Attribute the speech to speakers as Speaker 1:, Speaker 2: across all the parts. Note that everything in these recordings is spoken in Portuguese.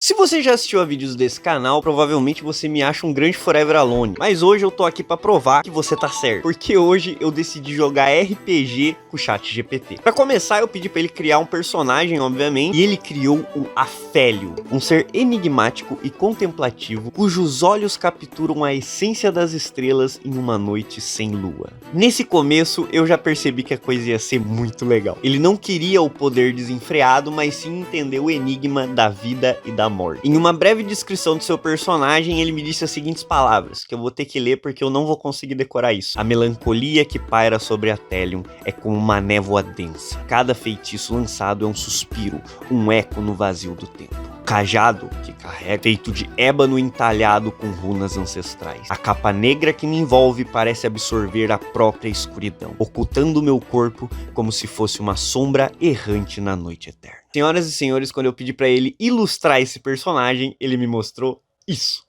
Speaker 1: Se você já assistiu a vídeos desse canal, provavelmente você me acha um grande Forever Alone, mas hoje eu tô aqui pra provar que você tá certo, porque hoje eu decidi jogar RPG com o ChatGPT. Pra começar, eu pedi pra ele criar um personagem, obviamente, e ele criou o Afélio, um ser enigmático e contemplativo, cujos olhos capturam a essência das estrelas em uma noite sem lua. Nesse começo, eu já percebi que a coisa ia ser muito legal. Ele não queria o poder desenfreado, mas sim entender o enigma da vida e da morte. Em uma breve descrição do seu personagem, ele me disse as seguintes palavras, que eu vou ter que ler porque eu não vou conseguir decorar isso. A melancolia que paira sobre a Telium é como uma névoa densa. Cada feitiço lançado é um suspiro, um eco no vazio do tempo. Cajado que carrega, feito de ébano entalhado com runas ancestrais. A capa negra que me envolve parece absorver a própria escuridão, ocultando meu corpo como se fosse uma sombra errante na noite eterna. Senhoras e senhores, quando eu pedi pra ele ilustrar esse personagem, ele me mostrou isso.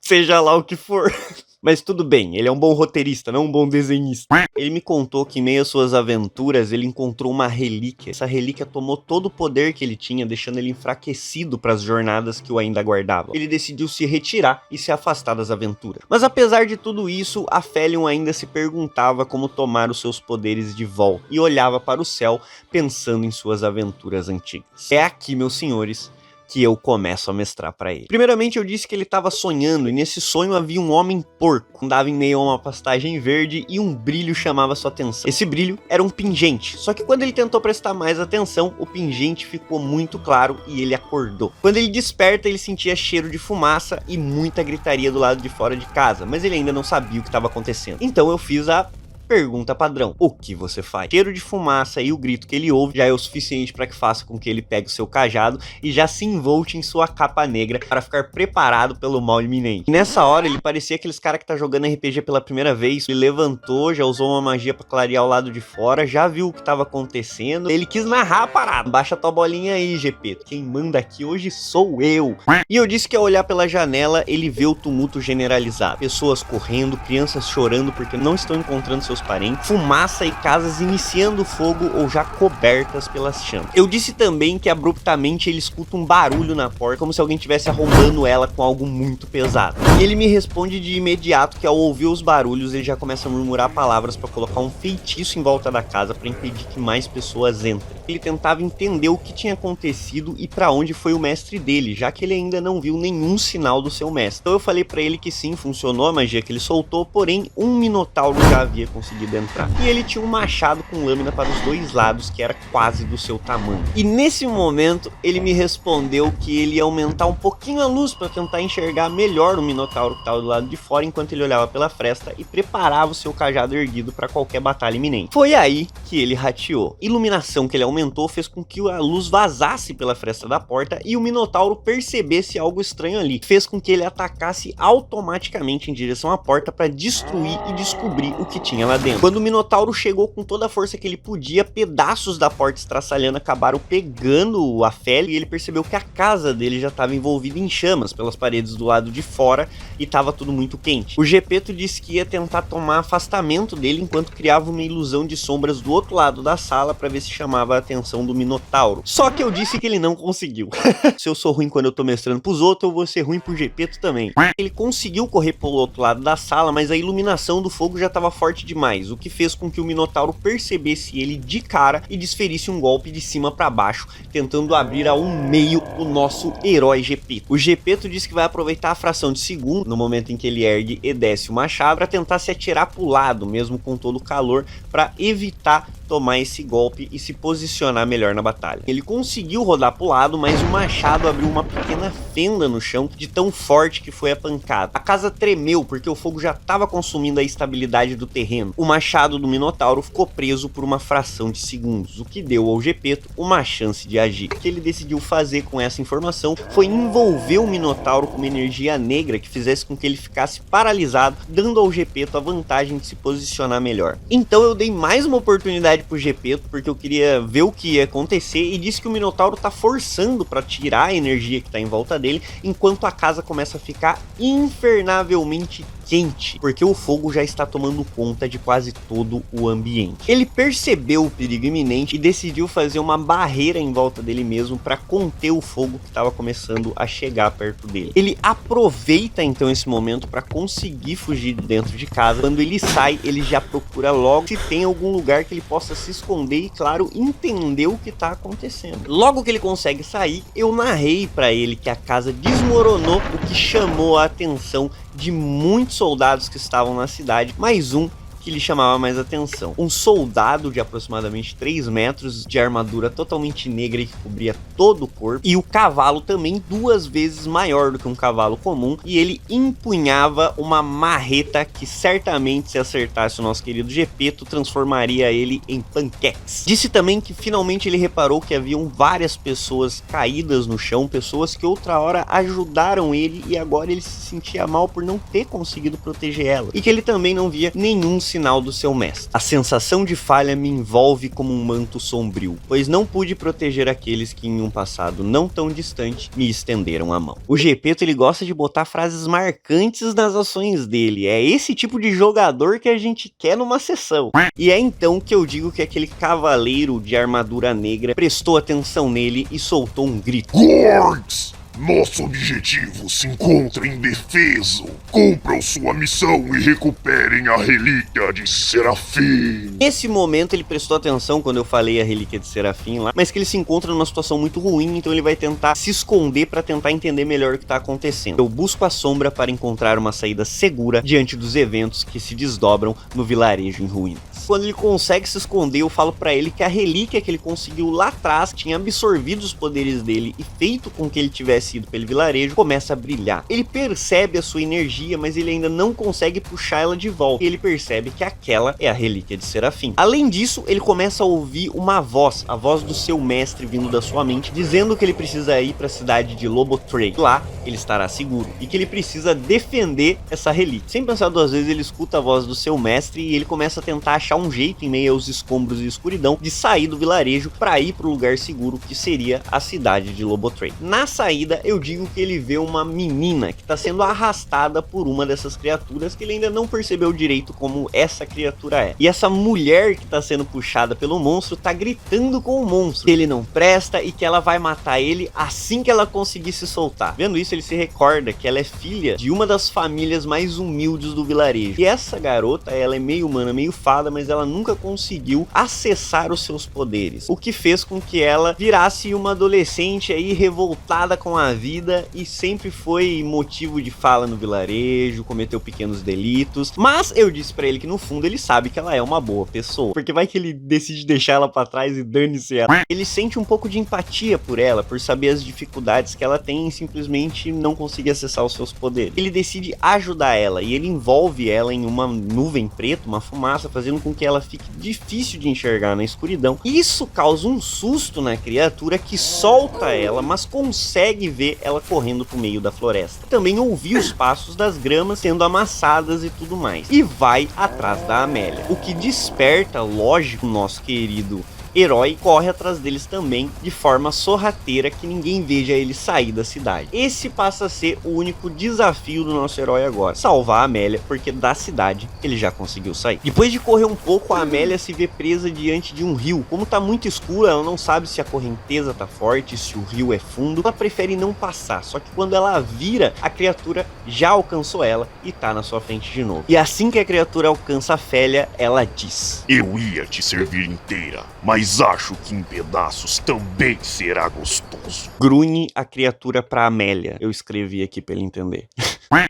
Speaker 1: Seja lá o que for. Mas tudo bem, ele é um bom roteirista, não um bom desenhista. Ele me contou que em meio às suas aventuras, ele encontrou uma relíquia. Essa relíquia tomou todo o poder que ele tinha, deixando ele enfraquecido para as jornadas que o ainda aguardavam. Ele decidiu se retirar e se afastar das aventuras. Mas apesar de tudo isso, Aphelion ainda se perguntava como tomar os seus poderes de volta. E olhava para o céu, pensando em suas aventuras antigas. É aqui, meus senhores, que eu começo a mestrar pra ele. Primeiramente eu disse que ele estava sonhando e nesse sonho havia um homem porco. Andava em meio a uma pastagem verde e um brilho chamava sua atenção. Esse brilho era um pingente, só que quando ele tentou prestar mais atenção, o pingente ficou muito claro e ele acordou. Quando ele desperta, ele sentia cheiro de fumaça e muita gritaria do lado de fora de casa, mas ele ainda não sabia o que estava acontecendo. Então eu fiz a pergunta padrão: o que você faz? O cheiro de fumaça e o grito que ele ouve já é o suficiente para que faça com que ele pegue o seu cajado e já se envolte em sua capa negra para ficar preparado pelo mal iminente. E nessa hora ele parecia aqueles caras que tá jogando RPG pela primeira vez. Ele levantou, já usou uma magia para clarear o lado de fora, já viu o que estava acontecendo. Ele quis narrar a parada. Baixa tua bolinha aí, GP. Quem manda aqui hoje sou eu. E eu disse que ao olhar pela janela, ele vê o tumulto generalizado. Pessoas correndo, crianças chorando porque não estão encontrando seus parentes, fumaça e casas iniciando fogo ou já cobertas pelas chamas. Eu disse também que abruptamente ele escuta um barulho na porta, como se alguém estivesse arrombando ela com algo muito pesado. E ele me responde de imediato que ao ouvir os barulhos ele já começa a murmurar palavras para colocar um feitiço em volta da casa para impedir que mais pessoas entrem. Ele tentava entender o que tinha acontecido e para onde foi o mestre dele, já que ele ainda não viu nenhum sinal do seu mestre. Então eu falei para ele que sim, funcionou a magia que ele soltou, porém um minotauro já havia conseguido entrar. E ele tinha um machado com lâmina para os dois lados, que era quase do seu tamanho. E nesse momento, ele me respondeu que ele ia aumentar um pouquinho a luz para tentar enxergar melhor o minotauro que estava do lado de fora, enquanto ele olhava pela fresta e preparava o seu cajado erguido para qualquer batalha iminente. Foi aí que ele rateou. A iluminação que ele aumentou fez com que a luz vazasse pela fresta da porta e o minotauro percebesse algo estranho ali. Fez com que ele atacasse automaticamente em direção à porta para destruir e descobrir o que tinha lá dentro. Quando o minotauro chegou com toda a força que ele podia, pedaços da porta estraçalhando acabaram pegando o Afélio e ele percebeu que a casa dele já estava envolvida em chamas pelas paredes do lado de fora e estava tudo muito quente. O Gepeto disse que ia tentar tomar afastamento dele enquanto criava uma ilusão de sombras do outro lado da sala para ver se chamava a atenção do minotauro. Só que eu disse que ele não conseguiu. Se eu sou ruim quando eu tô mestrando pros outros, eu vou ser ruim pro Gepeto também. Ele conseguiu correr pro outro lado da sala, mas a iluminação do fogo já estava forte demais, o que fez com que o minotauro percebesse ele de cara e desferisse um golpe de cima para baixo, tentando abrir ao meio o nosso herói Gepeto. O Gepeto disse que vai aproveitar a fração de segundo, no momento em que ele ergue e desce o machado, para tentar se atirar pro lado, mesmo com todo o calor, para evitar tomar esse golpe e se posicionar melhor na batalha. Ele conseguiu rodar pro lado, mas o machado abriu uma pequena fenda no chão de tão forte que foi a pancada. A casa tremeu porque o fogo já estava consumindo a estabilidade do terreno. O machado do minotauro ficou preso por uma fração de segundos, o que deu ao Gepeto uma chance de agir. O que ele decidiu fazer com essa informação foi envolver o minotauro com uma energia negra que fizesse com que ele ficasse paralisado, dando ao Gepeto a vantagem de se posicionar melhor. Então eu dei mais uma oportunidade pro Gepeto, porque eu queria ver o que ia acontecer, e disse que o minotauro tá forçando para tirar a energia que tá em volta dele, enquanto a casa começa a ficar infernavelmente quente, porque o fogo já está tomando conta de quase todo o ambiente. Ele percebeu o perigo iminente e decidiu fazer uma barreira em volta dele mesmo para conter o fogo que estava começando a chegar perto dele. Ele aproveita então esse momento para conseguir fugir de dentro de casa. Quando ele sai, ele já procura logo se tem algum lugar que ele possa se esconder e, claro, entender o que está acontecendo. Logo que ele consegue sair, eu narrei para ele que a casa desmoronou, o que chamou a atenção de muitos soldados que estavam na cidade, mais um que lhe chamava mais atenção. Um soldado de aproximadamente 3 metros, de armadura totalmente negra e que cobria todo o corpo, e o cavalo também 2 vezes maior do que um cavalo comum, e ele empunhava uma marreta que certamente, se acertasse o nosso querido Gepeto, transformaria ele em panqueques. Disse também que finalmente ele reparou que haviam várias pessoas caídas no chão, pessoas que outra hora ajudaram ele e agora ele se sentia mal por não ter conseguido proteger ela, e que ele também não via nenhum sinal do seu mestre. A sensação de falha me envolve como um manto sombrio, pois não pude proteger aqueles que em um passado não tão distante me estenderam a mão. O Gepeto, ele gosta de botar frases marcantes nas ações dele, é esse tipo de jogador que a gente quer numa sessão. E é então que eu digo que aquele cavaleiro de armadura negra prestou atenção nele e soltou um grito.
Speaker 2: Gorgs! Nosso objetivo se encontra indefeso. Cumpram sua missão e recuperem a relíquia de Serafim.
Speaker 1: Nesse momento ele prestou atenção quando eu falei a relíquia de Serafim lá, mas que ele se encontra numa situação muito ruim, então ele vai tentar se esconder para tentar entender melhor o que está acontecendo. Eu busco a sombra para encontrar uma saída segura diante dos eventos que se desdobram no vilarejo em ruínas. Quando ele consegue se esconder, eu falo para ele que a relíquia que ele conseguiu lá atrás tinha absorvido os poderes dele e feito com que ele tivesse ido pelo vilarejo, começa a brilhar. Ele percebe a sua energia, mas ele ainda não consegue puxar ela de volta. E ele percebe que aquela é a relíquia de Serafim. Além disso, ele começa a ouvir uma voz, a voz do seu mestre vindo da sua mente, dizendo que ele precisa ir para a cidade de Lobotray. Lá ele estará seguro e que ele precisa defender essa relíquia. Sem pensar 2 vezes, ele escuta a voz do seu mestre e ele começa a tentar achar um jeito, em meio aos escombros e escuridão, de sair do vilarejo para ir para o lugar seguro que seria a cidade de Lobotray. Na saída, eu digo que ele vê uma menina que está sendo arrastada por uma dessas criaturas que ele ainda não percebeu direito como essa criatura é. E essa mulher que está sendo puxada pelo monstro está gritando com o monstro que ele não presta e que ela vai matar ele assim que ela conseguir se soltar. Vendo isso, ele se recorda que ela é filha de uma das famílias mais humildes do vilarejo. E essa garota, ela é meio humana, meio fada, mas ela nunca conseguiu acessar os seus poderes, o que fez com que ela virasse uma adolescente aí revoltada com a vida e sempre foi motivo de fala no vilarejo, cometeu pequenos delitos, mas eu disse pra ele que no fundo ele sabe que ela é uma boa pessoa, porque vai que ele decide deixar ela pra trás e dane-se ela. Ele sente um pouco de empatia por ela, por saber as dificuldades que ela tem em simplesmente não conseguir acessar os seus poderes. Ele decide ajudar ela e ele envolve ela em uma nuvem preta, uma fumaça, fazendo com que ela fique difícil de enxergar na escuridão. Isso causa um susto na criatura que solta ela, mas consegue ver ela correndo pro meio da floresta. Também ouvi os passos das gramas sendo amassadas e tudo mais. E vai atrás da Amélia, o que desperta, lógico, o nosso querido herói corre atrás deles também de forma sorrateira, que ninguém veja ele sair da cidade. Esse passa a ser o único desafio do nosso herói agora, salvar a Amélia, porque da cidade ele já conseguiu sair. Depois de correr um pouco, a Amélia se vê presa diante de um rio. Como tá muito escuro, ela não sabe se a correnteza tá forte, se o rio é fundo, ela prefere não passar, só que quando ela vira, a criatura já alcançou ela e tá na sua frente de novo. E assim que a criatura alcança a Félia, ela diz:
Speaker 2: Eu ia te servir inteira, mas acho que em pedaços também será gostoso.
Speaker 1: Grune a criatura pra Amélia. Eu escrevi aqui pra ele entender.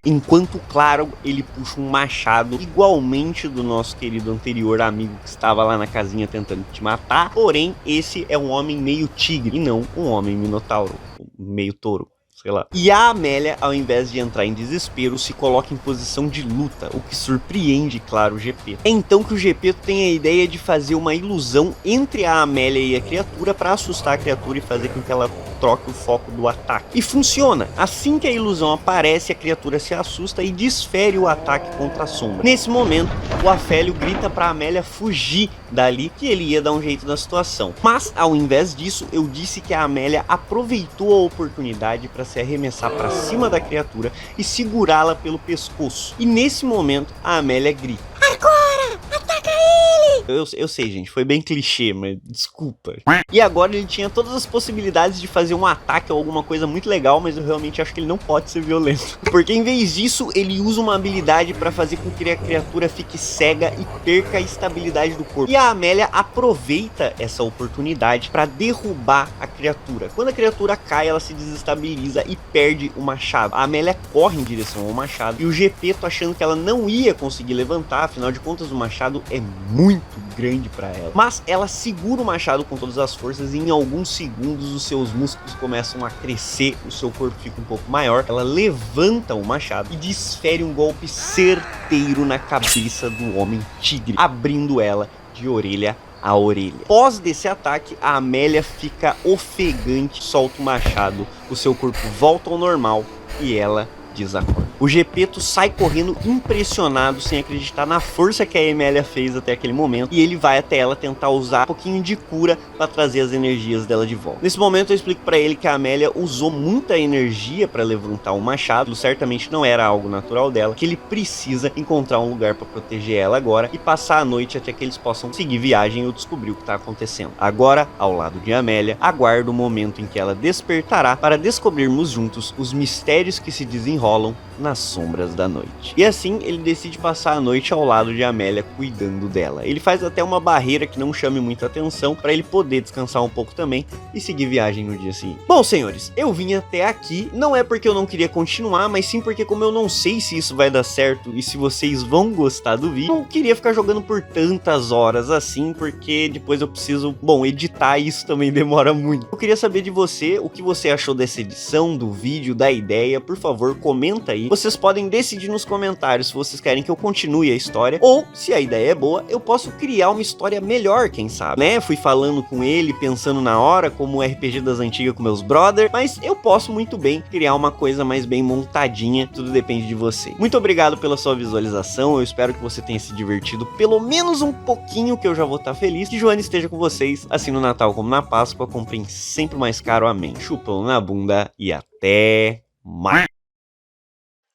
Speaker 1: Enquanto, claro, ele puxa um machado igualmente do nosso querido anterior amigo que estava lá na casinha tentando te matar. Porém, esse é um homem meio tigre e não um homem minotauro, meio touro. Sei lá. E a Amélia, ao invés de entrar em desespero, se coloca em posição de luta, o que surpreende, claro, o Gepeto. É então que o Gepeto tem a ideia de fazer uma ilusão entre a Amélia e a criatura para assustar a criatura e fazer com que ela troque o foco do ataque. E funciona. Assim que a ilusão aparece, a criatura se assusta e desfere o ataque contra a sombra. Nesse momento, o Afélio grita para a Amélia fugir dali, que ele ia dar um jeito na situação. Mas, ao invés disso, eu disse que a Amélia aproveitou a oportunidade para se arremessar pra cima da criatura e segurá-la pelo pescoço. E nesse momento, a Amélia grita: "Agora! Ataca ele!" Eu sei, gente, foi bem clichê, mas desculpa. E agora ele tinha todas as possibilidades de fazer um ataque ou alguma coisa muito legal, mas eu realmente acho que ele não pode ser violento. Porque em vez disso, ele usa uma habilidade pra fazer com que a criatura fique cega e perca a estabilidade do corpo. E a Amélia aproveita essa oportunidade pra derrubar a criatura. Quando a criatura cai, ela se desestabiliza e perde o machado. A Amélia corre em direção ao machado e o Gepeto, achando que ela não ia conseguir levantar, afinal de contas o machado é muito grande pra ela. Mas ela segura o machado com todas as forças e em alguns segundos os seus músculos começam a crescer, o seu corpo fica um pouco maior, ela levanta o machado e desfere um golpe certeiro na cabeça do homem tigre, abrindo ela de orelha a orelha. Após desse ataque, a Amélia fica ofegante, solta o machado, o seu corpo volta ao normal e ela desacorda. O Gepeto sai correndo impressionado, sem acreditar na força que a Amélia fez até aquele momento, e ele vai até ela tentar usar um pouquinho de cura para trazer as energias dela de volta. Nesse momento eu explico para ele que a Amélia usou muita energia para levantar o machado, certamente não era algo natural dela, que ele precisa encontrar um lugar para proteger ela agora e passar a noite até que eles possam seguir viagem ou descobrir o que está acontecendo. Agora, ao lado de Amélia, aguardo o momento em que ela despertará para descobrirmos juntos os mistérios que se desenrolam nas sombras da noite. E assim ele decide passar a noite ao lado de Amélia, cuidando dela. Ele faz até uma barreira que não chame muita atenção para ele poder descansar um pouco também e seguir viagem no dia seguinte. Bom, senhores, eu vim até aqui, não é porque eu não queria continuar, mas sim porque como eu não sei se isso vai dar certo e se vocês vão gostar do vídeo, não queria ficar jogando por tantas horas assim, porque depois eu preciso, bom, editar e isso também demora muito. Eu queria saber de você, o que você achou dessa edição, do vídeo, da ideia, por favor, comenta aí. Vocês podem decidir nos comentários se vocês querem que eu continue a história, ou, se a ideia é boa, eu posso criar uma história melhor, quem sabe, né? Fui falando com ele, pensando na hora, como o RPG das antigas com meus brother, mas eu posso muito bem criar uma coisa mais bem montadinha, tudo depende de você. Muito obrigado pela sua visualização, eu espero que você tenha se divertido pelo menos um pouquinho, que eu já vou estar feliz. Que Joana esteja com vocês, assim no Natal como na Páscoa, comprem sempre mais caro, amém. Chupão na bunda e até mais.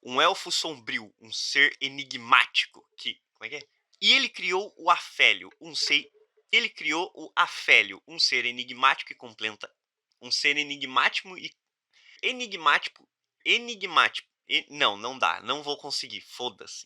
Speaker 1: Um elfo sombrio, um ser enigmático, como é que é? E ele criou o Afélio, Ele criou o Afélio, um ser enigmático e completa... Um ser enigmático e... Enigmático... Não dá, não vou conseguir, foda-se.